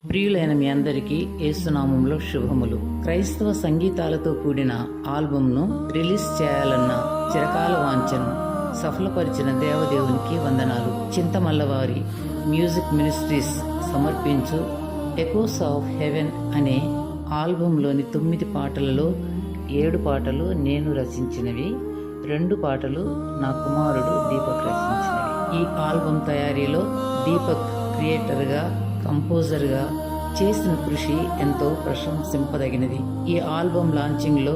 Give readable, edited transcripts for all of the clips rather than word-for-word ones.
ప్రియులైన మీ అందరికీ యేసునామంలో శుభములు. క్రైస్తవ సంగీతాలతో కూడిన ఆల్బమ్ను రిలీజ్ చేయాలన్న చిరకాల వాంఛను సఫలపరిచిన దేవదేవునికి వందనాలు. చింతమల్లవారి మ్యూజిక్ మినిస్ట్రీస్ సమర్పించు ఎకోస్ ఆఫ్ హెవెన్ అనే ఆల్బంలోని 9 పాటలలో 7 పాటలు నేను రచించినవి, 2 పాటలు నా కుమారుడు దీపక్ రచించినవి. ఈ ఆల్బం తయారీలో దీపక్ క్రియేటర్గా, కంపోజర్గా చేసిన కృషి ఎంతో ప్రశంసింపదగినది. ఈ ఆల్బం లాంచింగ్లో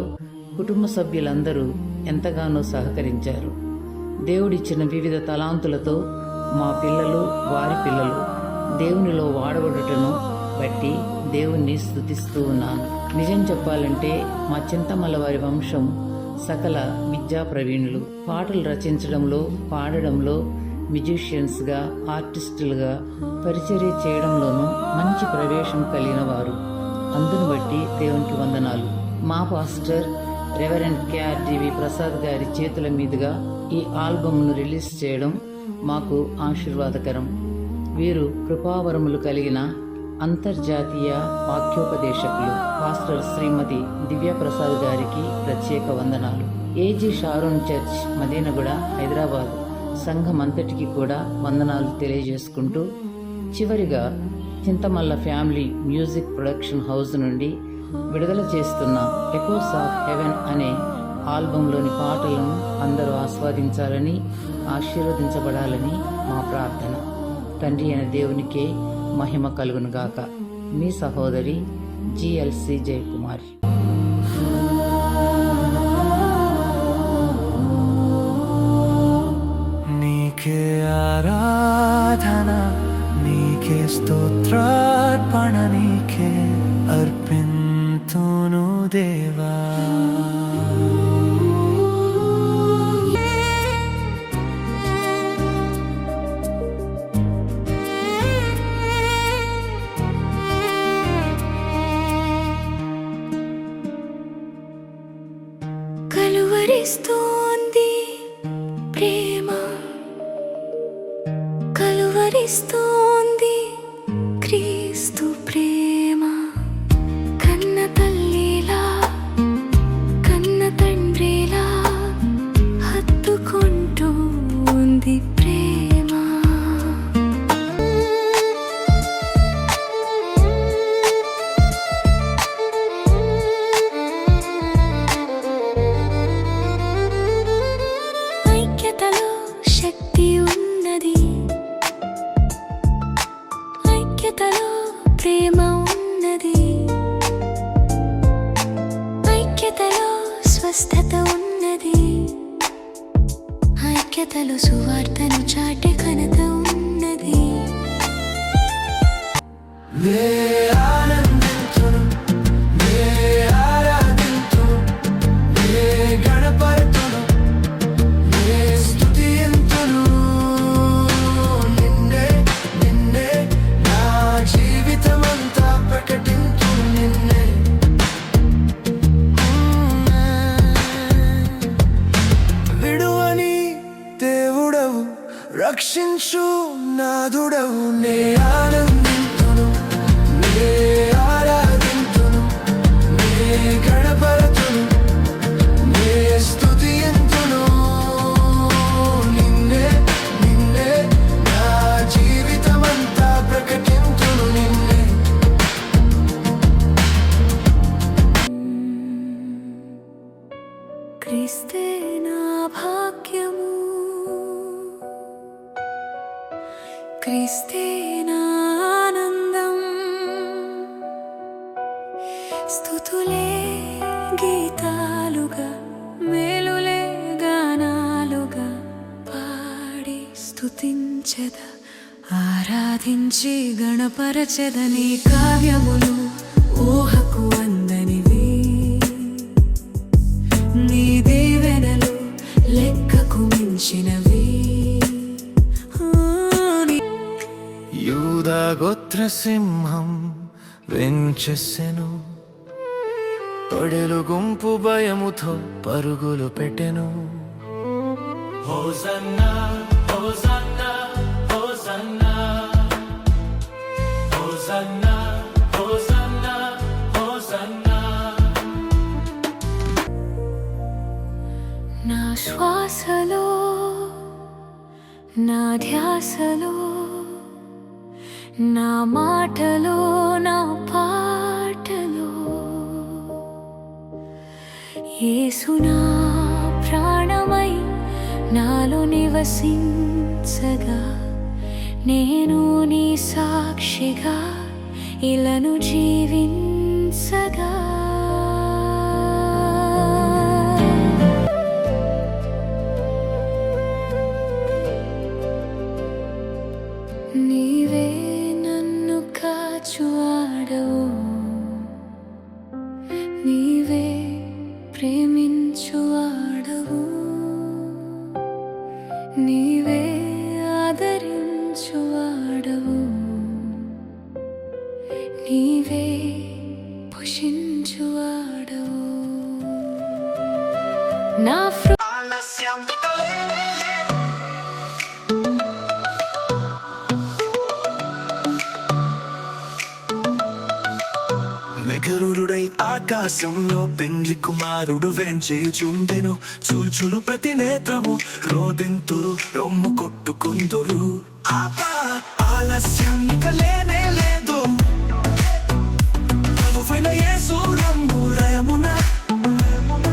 కుటుంబ సభ్యులందరూ ఎంతగానో సహకరించారు. దేవుడిచ్చిన వివిధ తలాంతులతో మా పిల్లలు, వారి పిల్లలు దేవునిలో వాడబడుటను బట్టి దేవుణ్ణి స్తుతిస్తూ ఉన్నాను. నిజం చెప్పాలంటే మా చింతమల్లవారి వంశం సకల విద్యా ప్రవీణులు. పాటలు రచించడంలో, పాడడంలో, మ్యూజిషియన్స్గా, ఆర్టిస్టులుగా పరిచర్య చేయడంలోనూ మంచి ప్రవేశం కలిగిన వారు. అందును బట్టి దేవునికి వందనాలు. మా పాస్టర్ రెవరెండ్ KRDV ప్రసాద్ గారి చేతుల మీదుగా ఈ ఆల్బమ్ను రిలీజ్ చేయడం మాకు ఆశీర్వాదకరం. వీరు కృపావరములు కలిగిన అంతర్జాతీయ వాక్యోపదేశకులు. పాస్టర్ శ్రీమతి దివ్యప్రసాద్ గారికి ప్రత్యేక వందనాలు. AG Sharon church, Madinaguda, Hyderabad సంఘం అంతటికి కూడా వందనాలు తెలియజేసుకుంటూ, చివరిగా Chintamalla family music production house నుండి విడుదల చేస్తున్న ఎకోస్ ఆఫ్ హెవెన్ అనే ఆల్బంలోని పాటలను అందరూ ఆస్వాదించాలని, ఆశీర్వదించబడాలని మా ప్రార్థన. తండ్రి అయిన దేవునికే మహిమ కలుగునుగాక. మీ సహోదరి GLC జయకుమారి. నీకే ఆరాధన, నీకే స్తోత్రార్పణ, నీకే అర్పింతును దేవా. కలువరిస్తోంది ప్రేమ, కలువరిస్తోంది క్రీస్తు ప్రేమ. కన్న తల్లిలా, కన్న తండ్రిలా హత్తుకుంటూ ఉంది ప్రేమ. ఐక్యతలో శక్తి ఉన్నది, ఐక్యతలో ప్రేమ ఉన్నది, ఐక్యతలో స్వస్థత ఉన్నది, ఐక్యతలో సువార్తను చాటే ఘనత ఉన్నది. నే ఆనందింతును, నే ఆరాధింతును, నే గణపరతును, నే స్తుతింతును నిన్నే, నిన్నే నా జీవితమంతా ప్రకటింతును నిన్నే. విడువని దేవుడవు, రక్షించు నాదుడవు. నే ఆనందింతును, నే ఆరాధింతును, నే గణపరతును, నే స్తుతింతును నిన్నే, నిన్నే నా జీవితమంతా ప్రకటింతును నిన్నే. క్రీస్తే నా భాగ్యము, క్రీస్తే నా ఆనందం. స్తుతులే గీతాలుగా, మేలులే గానాలుగా పాడి స్తుతించెద, ఆరాధించి గణపరచెదని. కావ్యములు ఊహకు అందనివి, నీ దీవెనలు లెక్కకు మించినవి. యూదా గోత్ర సింహం వెంచెసెను, పొడెలు గుంపు భయముతో పరుగులు పెట్టెను. హోసన్నా, హోసన్నా, హోసన్నా, హోసన్నా, శ్వాసలో నా ధ్యాసలో నా మాటలో నా పాటలో యేసు నా ప్రాణమై నాలో నివసించగా నేను నీ సాక్షిగా ఇలను జీవించగా నీవే నన్ను కాచువాడవు నీవే ప్రేమించువాడవు నీవే ఆదరించువాడవు నీవే పోషించువాడవు నా మెగరుడై ఆకాశంలో పెండ్లి కుమారుడు వెంచేయుచుండెను చూచులు ప్రతి నేత్రము రోదింతురు రొమ్ము కొట్టుకుందురు ఆలస్యం ఇక లేనే